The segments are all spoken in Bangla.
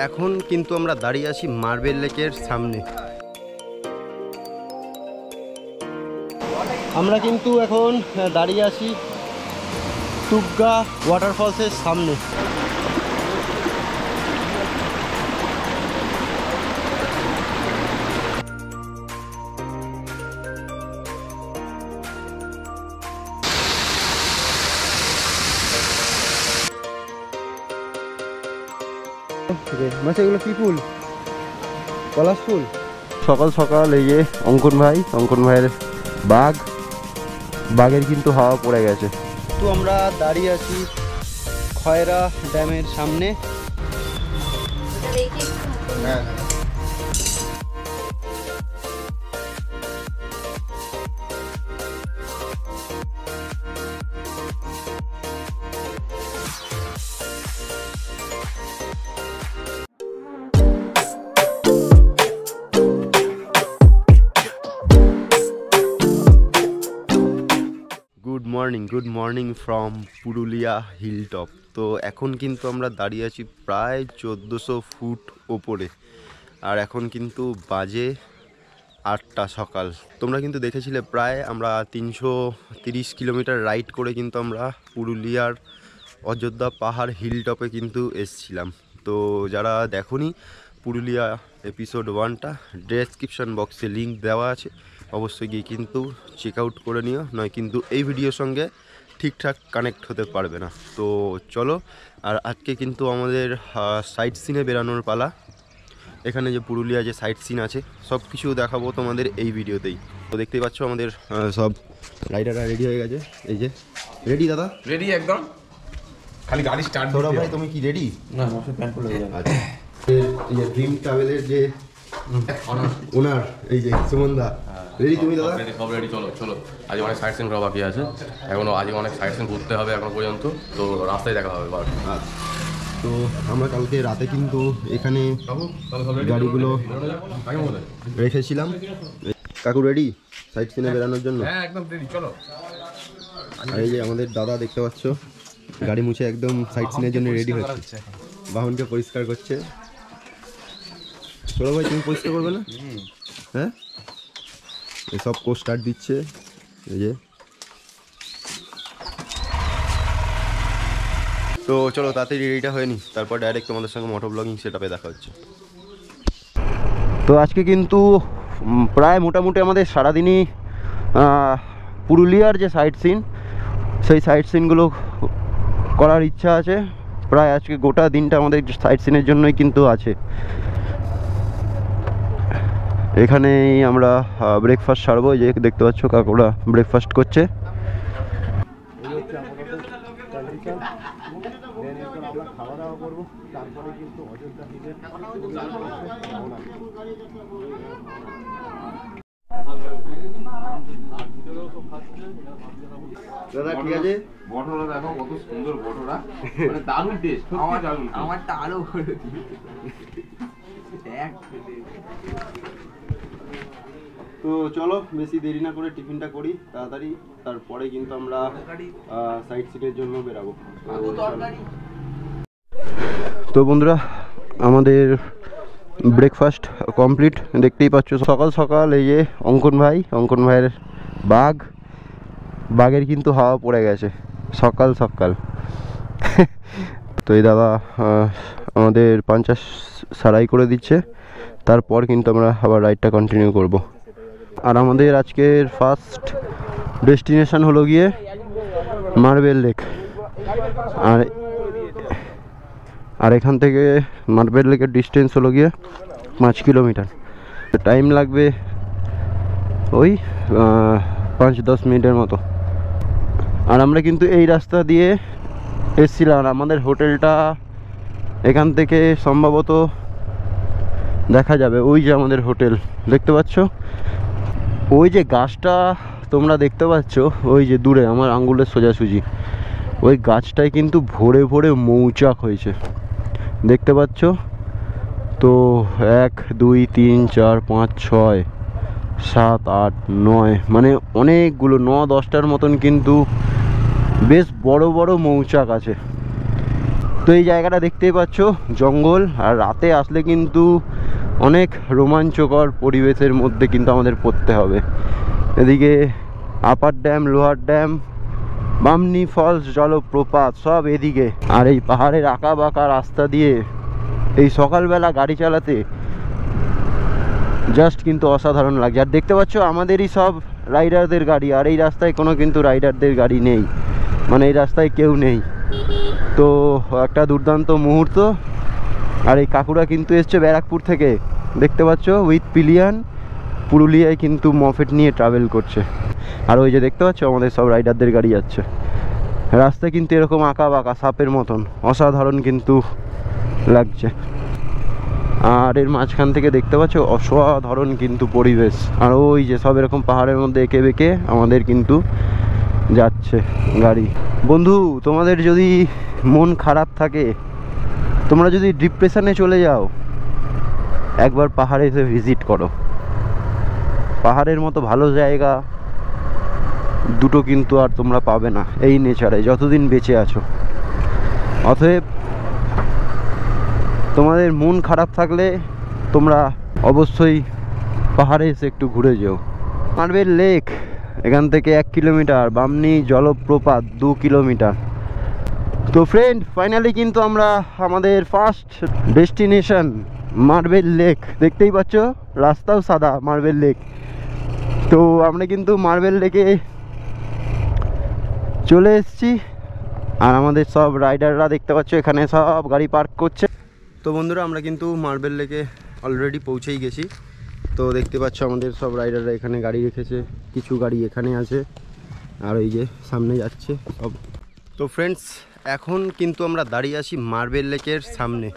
এখন কিন্তু আমরা দাঁড়িয়ে আছি মার্বেল লেকের সামনে। আমরা কিন্তু এখন দাঁড়িয়ে আছি টুগা ওয়াটারফলসের সামনে। এগুলো কি ফুল? পলাশ ফুল। সকাল সকাল এই যে অঙ্কন ভাইয়ের বাঘের কিন্তু হাওয়া পড়ে গেছে। তো আমরা দাঁড়িয়ে আছি খয়রা ড্যামের সামনে। Good morning from Purulia hilltop. তো এখন কিন্তু আমরা দাঁড়িয়ে আছি প্রায় 1400 ফুট ওপরে, আর এখন কিন্তু বাজে 8টা সকাল। তোমরা কিন্তু দেখেছিলে প্রায় আমরা 330 কিলোমিটার রাইড করে কিন্তু আমরা পুরুলিয়ার অযোধ্যা পাহাড় হিলটপে কিন্তু এসছিলাম। তো যারা দেখোনি পুরুলিয়া এপিসোড 1টা ডেসক্রিপশন বক্সে লিঙ্ক দেওয়া আছে, অবশ্যই গিয়ে কিন্তু চেক আউট করে নিও, নয় কিন্তু এই ভিডিওর সঙ্গে ঠিকঠাক কানেক্ট হতে পারবে না। তো চলো, আর আজকে কিন্তু আমাদের সাইট সিনে বেরানোর পালা। এখানে যে পুরুলিয়া যে সাইট সিন আছে সব কিছু দেখাবো তোমাদের এই ভিডিওতেই। তো দেখতেই পাচ্ছ আমাদের সব রাইডাররা রেডি হয়ে গেছে। এই যে রেডি দাদা, রেডি একদম, খালি গাড়ি স্টার্ট। তোরা ভাই তুমি কি রেডি? না মশাই প্যান্ট পরে যাবে। আচ্ছা, এই যে ড্রিম ট্রাভেলের যে ওনার এই যে সুমনদা, রেডি তুমি দাদা? রেডি, সব রেডি। চলো চলো, আজ অনেক সাইট সিন করা বাকি আছে, এখনো আজ অনেক সাইট সিন ঘুরতে হবে এখনো পর্যন্ত। তো রাস্তায় দেখা হবে। আচ্ছা, তো আমরা কালকে রাতে কিন্তু এখানে গাড়িগুলো রেখেছিলাম। কাকু রেডি সাইট সিনে বেরানোর জন্য? হ্যাঁ একদম রেডি, চলো। আর এই যে আমাদের দাদা দেখতে পাচ্ছ গাড়ি মুছে একদম সাইট সিনের জন্য রেডি হচ্ছে, বাহনকে পরিষ্কার করছে। চলো ভাই, তুমি পরিষ্কার করবে না? হ্যাঁ, সব কোচ স্টার্ট দিচ্ছে। এই যে তো চলো তাড়াতাড়ি রেডিটা হয়ে নি, তারপর ডাইরেক্ট তোমাদের সঙ্গে মোটো ব্লগিং সেটআপে দেখা হচ্ছে। তো আজকে কিন্তু প্রায় মোটামুটি আমাদের সারাদিনই পুরুলিয়ার যে সাইট সিন, সেই সাইট সিনগুলো করার ইচ্ছা আছে। প্রায় আজকে গোটা দিনটা আমাদের সাইট সিনের জন্যই কিন্তু আছে। এখানেই আমরা ব্রেকফাস্ট সারবো। এই যে দেখতে পাচ্ছ কাকুরা ব্রেকফাস্ট করছে। খাওয়া দাওয়া করবো, তারপরে কিন্তু অযোধ্যা হিলের দাদা ঠিক আছে। বটরা দেখো কত সুন্দর বটরা, মানে দারুণ টেস্ট। আমারটা আরো করে দিই। তো চলো বেশি দেরি না করে টিফিনটা করি তাড়াতাড়ি, তারপরে কিন্তু আমরা সাইট সিনের জন্য বেরাবো। তো বন্ধুরা আমাদের ব্রেকফাস্ট কমপ্লিট, দেখতেই পাচ্ছ সকাল সকাল। এই যে অঙ্কন ভাইয়ের বাঘের কিন্তু হাওয়া পড়ে গেছে সকাল সকাল। তো এই দাদা আমাদের 50 সারাই করে দিচ্ছে, তারপর কিন্তু আমরা আবার রাইডটা কন্টিনিউ করব। আর আমাদের আজকের ফার্স্ট ডেস্টিনেশন হলো গিয়ে মার্বেল লেক। আর এখান থেকে মার্বেল লেকের ডিস্টেন্স হলো গিয়ে 5 কিলোমিটার। টাইম লাগবে ওই 5-10 মিনিটের মতো। আর আমরা কিন্তু এই রাস্তা দিয়ে এসেছিলাম। আর আমাদের হোটেলটা এখান থেকে সম্ভবত দেখা যাবে, ওই যে আমাদের হোটেল দেখতে পাচ্ছ, ওই যে গাছটা তোমরা দেখতে পাচ্ছ ওই যে দূরে আমার আঙ্গুলের সোজাসুজি, ওই গাছটায় কিন্তু ভরে ভরে মৌচাক হয়েছে দেখতে পাচ্ছ। তো 1 2 3 4 5 6 7 8 9 মানে অনেকগুলো 9-10টার মতন কিন্তু বেশ বড় বড় মৌচাক আছে। তো এই জায়গাটা দেখতেই পাচ্ছ জঙ্গল, আর রাতে আসলে কিন্তু অনেক রোমাঞ্চকর পরিবেশের মধ্যে কিন্তু আমাদের পড়তে হবে। এদিকে upper dam, lower dam, Bamni falls জলপ্রপাত সব এদিকে, আর এই পাহাড়ের আঁকা বাঁকা রাস্তা দিয়ে এই সকালবেলা গাড়ি চালাতে জাস্ট কিন্তু অসাধারণ লাগছে। আর দেখতে পাচ্ছ আমাদেরই সব রাইডারদের গাড়ি, আর এই রাস্তায় কোনো কিন্তু রাইডারদের গাড়ি নেই, মানে এই রাস্তায় কেউ নেই। তো একটা দুর্দান্ত মুহূর্ত। আর এই কাকুরা কিন্তু এসছে ব্যারাকপুর থেকে, দেখতে পাচ্ছ উইথ পিলিয়ান, পুরুলিয়ায় কিন্তু মফেট নিয়ে ট্রাভেল করছে। আর ওই যে দেখতে পাচ্ছ আমাদের সব রাইডারদের গাড়ি যাচ্ছে। রাস্তা কিন্তু এরকম আঁকা বাঁকা সাপের মতন, অসাধারণ কিন্তু লাগছে। আর এর মাঝখান থেকে দেখতে পাচ্ছ অসাধারণ কিন্তু পরিবেশ। আর ওই যে সব এরকম পাহাড়ের মধ্যে এঁকে বেঁকে আমাদের কিন্তু যাচ্ছে গাড়ি। বন্ধু, তোমাদের যদি মন খারাপ থাকে, তোমরা যদি ডিপ্রেশনে চলে যাও, একবার পাহাড়ে এসে ভিজিট করো। পাহাড়ের মতো ভালো জায়গা দুটো কিন্তু আর তোমরা পাবে না এই নেচারে যতদিন বেঁচে আছো। অতএব তোমাদের মন খারাপ থাকলে তোমরা অবশ্যই পাহাড়ে এসে একটু ঘুরে যেও। মার্বেল লেক এখান থেকে 1 কিলোমিটার, বামনি জলপ্রপাত 2 কিলোমিটার। তো ফ্রেন্ড, ফাইনালি কিন্তু আমরা আমাদের ফার্স্ট ডেস্টিনেশন মার্বেল লেক, দেখতেই পাচ্ছ রাস্তাও সাদা, মার্বেল লেক। তো আমরা কিন্তু মার্বেল লেকে চলে এসেছি, আর আমাদের সব রাইডাররা দেখতে পাচ্ছ এখানে সব গাড়ি পার্ক করছে। তো বন্ধুরা, আমরা কিন্তু মার্বেল লেকে অলরেডি পৌঁছেই গেছি। তো দেখতে পাচ্ছ আমাদের সব রাইডাররা এখানে গাড়ি রেখেছে, কিছু গাড়ি এখানে আছে, আর এই যে সামনে যাচ্ছে সব। তো ফ্রেন্ডস, এখন কিন্তু আমরা দাঁড়িয়ে আছি মার্বেল লেকের সামনে।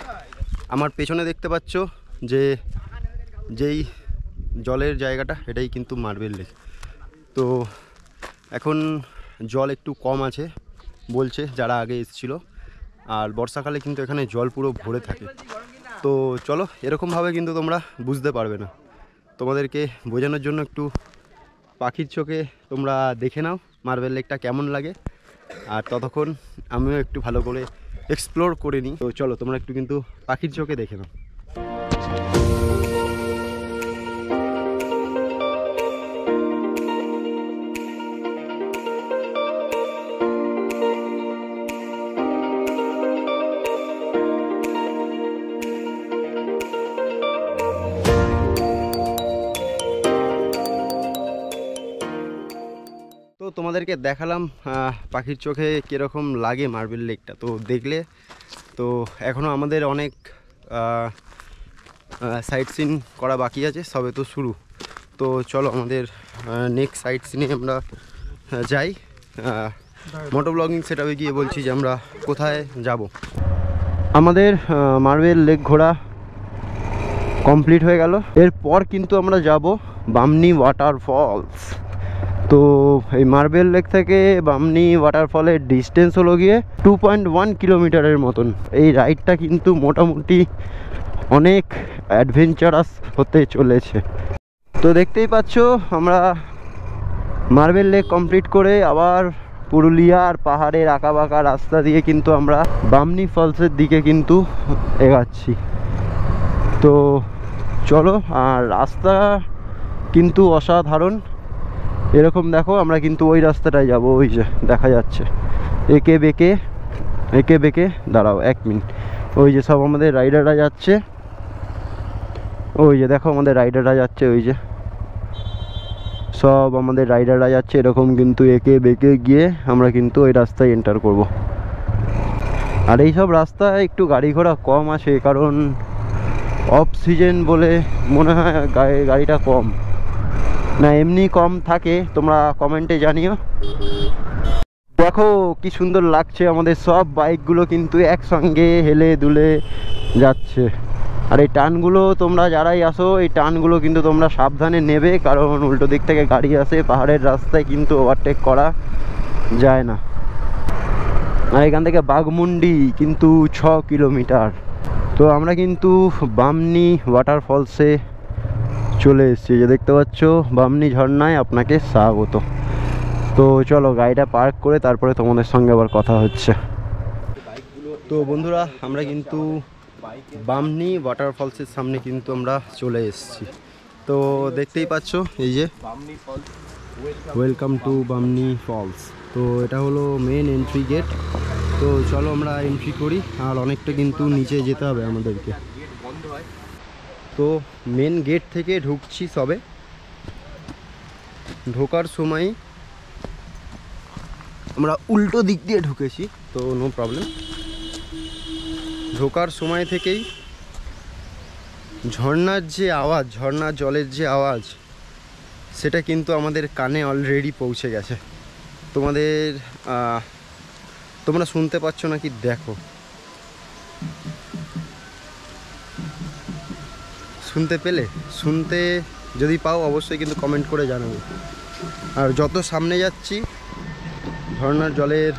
আমার পেছনে দেখতে পাচ্ছ যে যেই জলের জায়গাটা, এটাই কিন্তু মার্বেল লেক। তো এখন জল একটু কম আছে বলছে যারা আগে এসেছিল, আর বর্ষাকালে কিন্তু এখানে জল পুরো ভরে থাকে। তো চলো, এরকমভাবে কিন্তু তোমরা বুঝতে পারবে না, তোমাদেরকে বোঝানোর জন্য একটু পাখির চোখে তোমরা দেখে নাও মার্বেল লেকটা কেমন লাগে, আর ততক্ষণ আমিও একটু ভালো করে এক্সপ্লোর করে নিই। তো চলো, তোমরা একটু কিন্তু পাখির চোখে দেখে নাও। তো তোমাদেরকে দেখালাম পাখির চোখে কীরকম লাগে মার্বেল লেকটা, তো দেখলে। তো এখনও আমাদের অনেক সাইট সিন করা বাকি আছে, সবে তো শুরু। তো চলো আমাদের নেক্সট সাইট সিনে আমরা যাই। মোটো ব্লগিং সেটআপে গিয়ে বলছি যে আমরা কোথায় যাব। আমাদের মার্বেল লেক ঘোরা কমপ্লিট হয়ে গেল। এরপর কিন্তু আমরা যাব বামনি ওয়াটারফলস। তো এই মার্বেল লেক থেকে বামনি ওয়াটারফলের ডিস্টেন্স হলো গিয়ে 2.1 কিলোমিটারের মতন। এই রাইডটা কিন্তু মোটামুটি অনেক অ্যাডভেঞ্চারাস হতে চলেছে। তো দেখতেই পাচ্ছ আমরা মার্বেল লেক কমপ্লিট করে আবার পুরুলিয়ার পাহাড়ের আঁকা বাঁকা রাস্তা দিয়ে কিন্তু আমরা বামনি ফলসের দিকে কিন্তু এগাচ্ছি। তো চলো, আর রাস্তা কিন্তু অসাধারণ। এরকম দেখো, আমরা কিন্তু ওই রাস্তাটায় যাব, ওই যে দেখা যাচ্ছে এঁকে বেঁকে। দাঁড়াও 1 মিনিট, ওই যে সব আমাদের রাইডাররা যাচ্ছে, ওই যে দেখো আমাদের রাইডাররা যাচ্ছে, ওই যে সব আমাদের রাইডাররা যাচ্ছে। এরকম কিন্তু এঁকে বেঁকে গিয়ে আমরা কিন্তু ওই রাস্তায় এন্টার করব। আর এই সব রাস্তায় একটু গাড়ি ঘোড়া কম আসে, কারণ অফ সিজন বলে মনে হয় গাড়িটা কম, না এমনি কম থাকে, তোমরা কমেন্টে জানিও। দেখো কি সুন্দর লাগছে, আমাদের সব বাইকগুলো কিন্তু একসঙ্গে হেলে দুলে যাচ্ছে। আর এই টার্নগুলো তোমরা যারাই আসো, এই টার্নগুলো কিন্তু তোমরা সাবধানে নেবে, কারণ উল্টো দিক থেকে গাড়ি আসে। পাহাড়ের রাস্তায় কিন্তু ওভারটেক করা যায় না। আর এখান থেকে বাঘমুন্ডি কিন্তু 6 কিলোমিটার। তো আমরা কিন্তু বামনি ওয়াটারফলসে চলে এসেছি, যে দেখতে পাচ্ছ বামনি ঝর্ণায় আপনাকে স্বাগত। তো চলো গাড়িটা পার্ক করে তারপরে তোমাদের সঙ্গে আবার কথা হচ্ছে। বাইকগুলো তো বন্ধুরা আমরা কিন্তু বামনি ওয়াটারফলসের সামনে কিন্তু আমরা চলে এসেছি। তো দেখতেই পাচ্ছ এই যে ওয়েলকাম টু বামনি ফলস। তো এটা হলো মেন এন্ট্রি গেট। তো চলো আমরা এন্ট্রি করি, আর অনেকটা কিন্তু নিচে যেতে হবে আমাদেরকে। তো মেন গেট থেকে ঢুকছি সবে, ঢোকার সময় আমরা উল্টো দিক দিয়ে ঢুকেছি, তো নো প্রবলেম। ঢোকার সময় থেকেই ঝর্ণার যে আওয়াজ, ঝর্ণার জলের যে আওয়াজ, সেটা কিন্তু আমাদের কানে অলরেডি পৌঁছে গেছে। তোমরা শুনতে পাচ্ছ নাকি দেখো, শুনতে যদি পাও অবশ্যই কিন্তু কমেন্ট করে জানাবে। আর যত সামনে যাচ্ছি ঝর্ণার জলের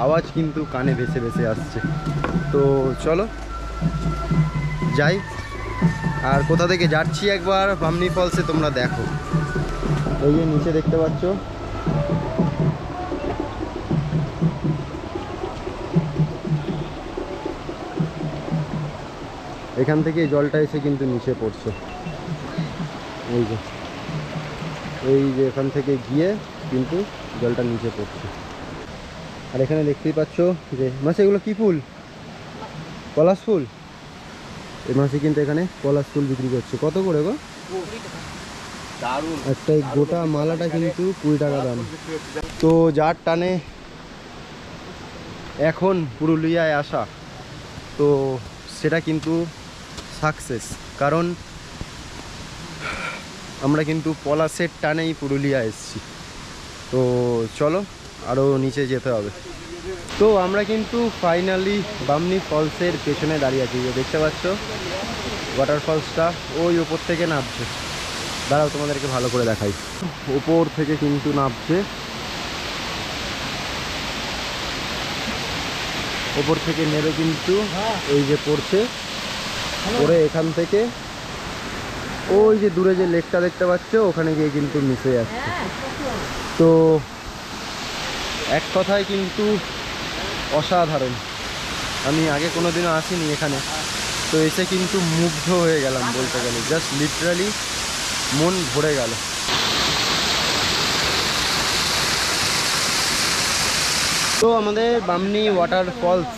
আওয়াজ কিন্তু কানে ভেসে ভেসে আসছে। তো চলো যাই, আর কোথা থেকে যাচ্ছি একবার বামনি ফলসে তোমরা দেখো। এই যে নিচে দেখতে পাচ্ছ, এখান থেকে জলটা এসে কিন্তু নিচে পড়ছে। এই যে এখান থেকে গিয়ে কিন্তু জলটা নিচে পড়ছে। আর এখানে দেখতেই পাচ্ছ যে মাসে এগুলো কি ফুল, পলাশ ফুল। এই মাসে কিন্তু এখানে পলাশ ফুল বিক্রি করছে। কত করে গো? একটা গোটা মালাটা কিন্তু 20 টাকা দাম। তো যার টানে এখন পুরুলিয়ায় আসা, তো সেটা কিন্তু সাকসেস, কারণ আমরা কিন্তু পলাশের টানেই পুরুলিয়া এসেছি। তো চলো আরও নিচে যেতে হবে। তো আমরা কিন্তু ফাইনালি বামনি ফলসের পেছনে দাঁড়িয়ে আছি। দেখতে পাচ্ছ ওয়াটারফলসটা ওই ওপর থেকে নামছে। দাঁড়াও তোমাদেরকে ভালো করে দেখাই। ওপর থেকে কিন্তু নামছে, ওপর থেকে নেবে কিন্তু এই যে পড়ছে, পরে এখান থেকে ওই যে দূরে যে লেকটা দেখতে পাচ্ছ ওখানে গিয়ে কিন্তু মিশে যাচ্ছে। তো এক কথায় কিন্তু অসাধারণ। আমি আগে কোনোদিনও আসিনি এখানে, তো এসে কিন্তু মুগ্ধ হয়ে গেলাম বলতে গেলে, জাস্ট লিটারালি মন ভরে গেল। তো আমাদের বামনি ওয়াটারফলস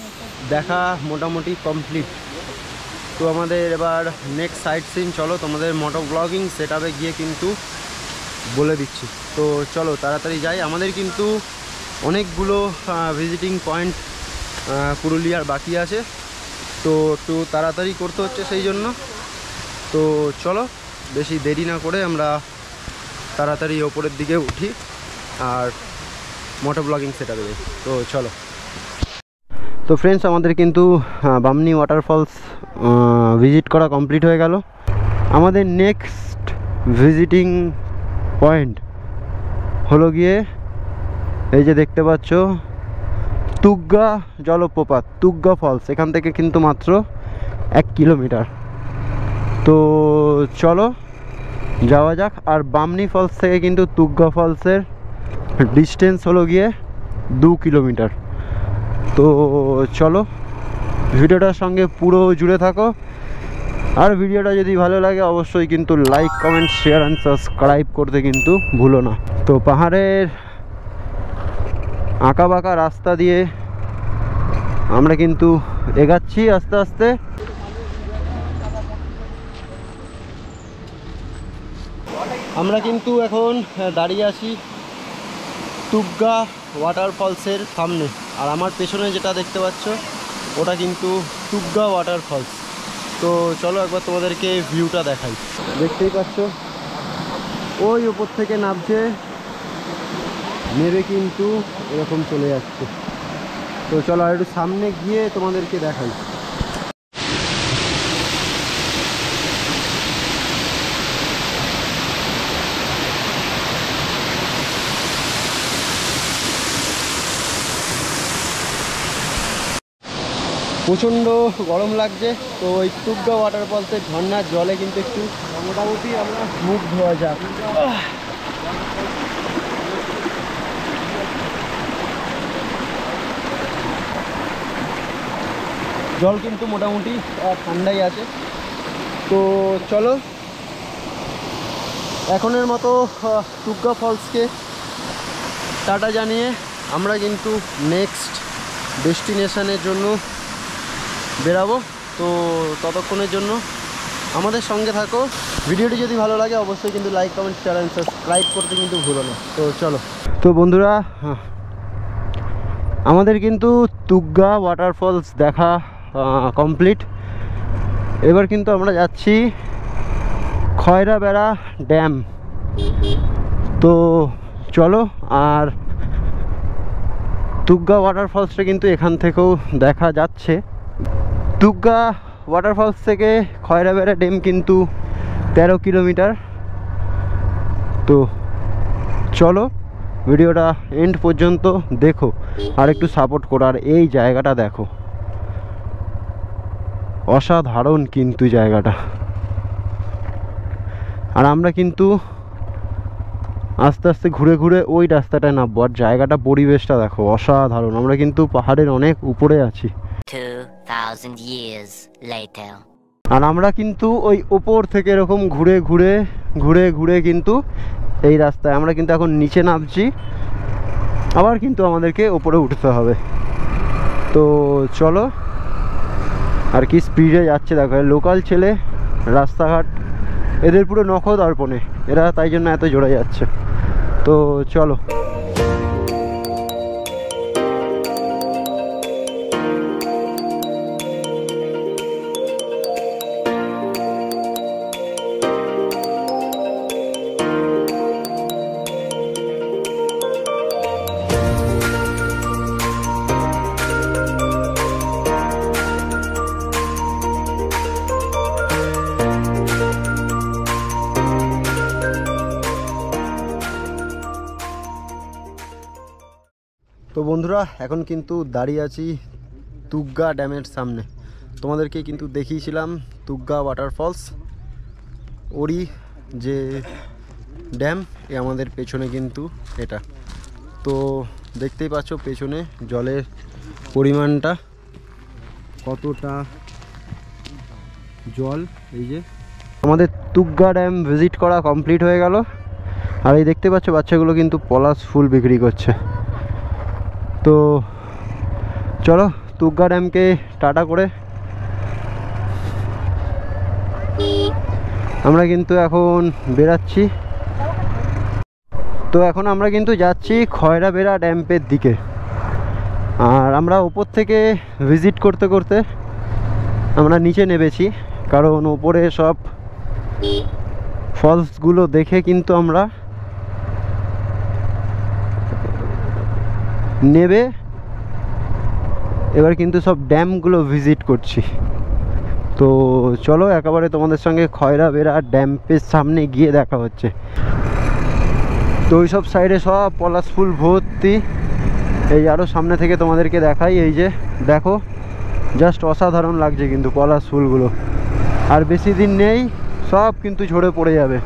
দেখা মোটামুটি কমপ্লিট। তো আমাদের এবার নেক্সট সাইট সিন, চলো তোমাদের মোটো ব্লগিং সেটআপে গিয়ে কিন্তু বলে দিচ্ছি। তো চলো তাড়াতাড়ি যাই, আমাদের কিন্তু অনেকগুলো ভিজিটিং পয়েন্ট পুরুলিয়ার বাকি আছে, তো একটু তাড়াতাড়ি করতে হচ্ছে সেই জন্য। তো চলো বেশি দেরি না করে আমরা তাড়াতাড়ি ওপরের দিকে উঠি আর মোটো ব্লগিং সেটআপে যাই। তো চলো। তো ফ্রেন্ডস আমাদের কিন্তু বামনি ওয়াটারফলস ভিজিট করা কমপ্লিট হয়ে গেল। আমাদের নেক্সট ভিজিটিং পয়েন্ট হলো গিয়ে এই যে দেখতে পাচ্ছ তুগ্গা জলপ্রপাত, তুগ্গা ফলস। এখান থেকে কিন্তু মাত্র 1 কিলোমিটার। তো চলো যাওয়া যাক। আর বামনি ফলস থেকে কিন্তু তুগ্গা ফলসের ডিস্টেন্স হলো গিয়ে 2 কিলোমিটার। তো চলো ভিডিওটার সঙ্গে পুরো জুড়ে থাকো, আর ভিডিওটা যদি ভালো লাগে অবশ্যই কিন্তু like, comment, share and subscribe করতে কিন্তু ভুলো না। তো পাহাড়ের আঁকা বাঁকা রাস্তা দিয়ে আমরা কিন্তু এগাচ্ছি আস্তে আস্তে। আমরা কিন্তু এখন দাঁড়িয়ে আছি তুগ্গা ওয়াটারফলসের সামনে, আর আমার পেছনে যেটা দেখতে পাচ্ছ ওটা কিন্তু তুগ্গা ওয়াটারফলস। তো চলো একবার তোমাদেরকে ভিউটা দেখাই। দেখতেই পাচ্ছ ওই উপর থেকে নামছে, নেবে কিন্তু এরকম চলে যাচ্ছে। তো চলো আর একটু সামনে গিয়ে তোমাদেরকে দেখাই। প্রচণ্ড গরম লাগছে, তো ওই তুগ্গা ওয়াটারফলসের ঝর্ণার জলে কিন্তু একটু মোটামুটি আমরা মুখ ধোয়া যাক। জল কিন্তু মোটামুটি ঠান্ডাই আছে। তো চলো এখনের মতো টুগা ফলসকে টাটা জানিয়ে আমরা কিন্তু নেক্সট ডেস্টিনেশনের জন্য বেরাবো। তো ততক্ষণের জন্য আমাদের সঙ্গে থাকো। ভিডিওটি যদি ভালো লাগে অবশ্যই কিন্তু like comment share and subscribe করতে কিন্তু ভুলো না। তো চলো। তো বন্ধুরা আমাদের কিন্তু টুগা ওয়াটারফলস দেখা কমপ্লিট। এবার কিন্তু আমরা যাচ্ছি খয়রাবেড়া ড্যাম। তো চলো, আর টুগা ওয়াটারফলসটা কিন্তু এখান থেকেও দেখা যাচ্ছে। টুগা ওয়াটারফলস থেকে খয়রাবেড়া ড্যাম কিন্তু 13 কিলোমিটার। তো চলো ভিডিওটা এন্ড পর্যন্ত দেখো আর একটু সাপোর্ট করো। আর এই জায়গাটা দেখো, অসাধারণ কিন্তু জায়গাটা। আর আমরা কিন্তু আস্তে আস্তে ঘুরে ঘুরে ওই রাস্তাটায় নামবো। আর জায়গাটা, পরিবেশটা দেখো অসাধারণ। আমরা কিন্তু পাহাড়ের অনেক উপরে আছি। 2000 years later. আর আমরা কিন্তু ওই ওপর থেকে এরকম ঘুরে ঘুরে ঘুরে ঘুরে কিন্তু এই রাস্তায় আমরা কিন্তু এখন নিচে নামছি। আবার কিন্তু আমাদেরকে ওপরে উঠতে হবে। তো চলো, আর কি স্পিডে যাচ্ছে দেখো। লোকাল ছেলে, রাস্তাঘাট এদের পুরো নখদর্পণে, এরা তাই জন্য এত জোরে যাচ্ছে। তো চলো। তো বন্ধুরা এখন কিন্তু দাঁড়িয়ে আছি টুগা ড্যামের সামনে। তোমাদেরকে কিন্তু দেখিয়েছিলাম টুগা ওয়াটারফলস, ওরই যে ড্যাম এ আমাদের পেছনে কিন্তু এটা। তো দেখতেই পাচ্ছ পেছনে জলের পরিমাণটা কতটা জল। এই যে আমাদের টুগা ড্যাম ভিজিট করা কমপ্লিট হয়ে গেল। আর এই দেখতে পাচ্ছ বাচ্চাগুলো কিন্তু পলাশ ফুল বিক্রি করছে। তো চলো টুগা ড্যামকে টাটা করে আমরা কিন্তু এখন বেরাচ্ছি। তো এখন আমরা কিন্তু যাচ্ছি খয়রাবেড়া ড্যামের দিকে। আর আমরা ওপর থেকে ভিজিট করতে করতে আমরা নিচে নেমেছি, কারণ ওপরে সব ফলসগুলো দেখে কিন্তু আমরা নেবে এবার কিন্তু সব ড্যামগুলো ভিজিট করছি। তো চলো একেবারে তোমাদের সঙ্গে খয়রাবেড়া ড্যামের সামনে গিয়ে দেখা হচ্ছে। তো ওই সব সাইডে সব পলাশ ফুল ভর্তি। এই আরও সামনে থেকে তোমাদেরকে দেখাই, এই যে দেখো জাস্ট অসাধারণ লাগছে কিন্তু পলাশ ফুলগুলো। আর বেশি দিন নেই, সব কিন্তু ঝরে পড়ে যাবে।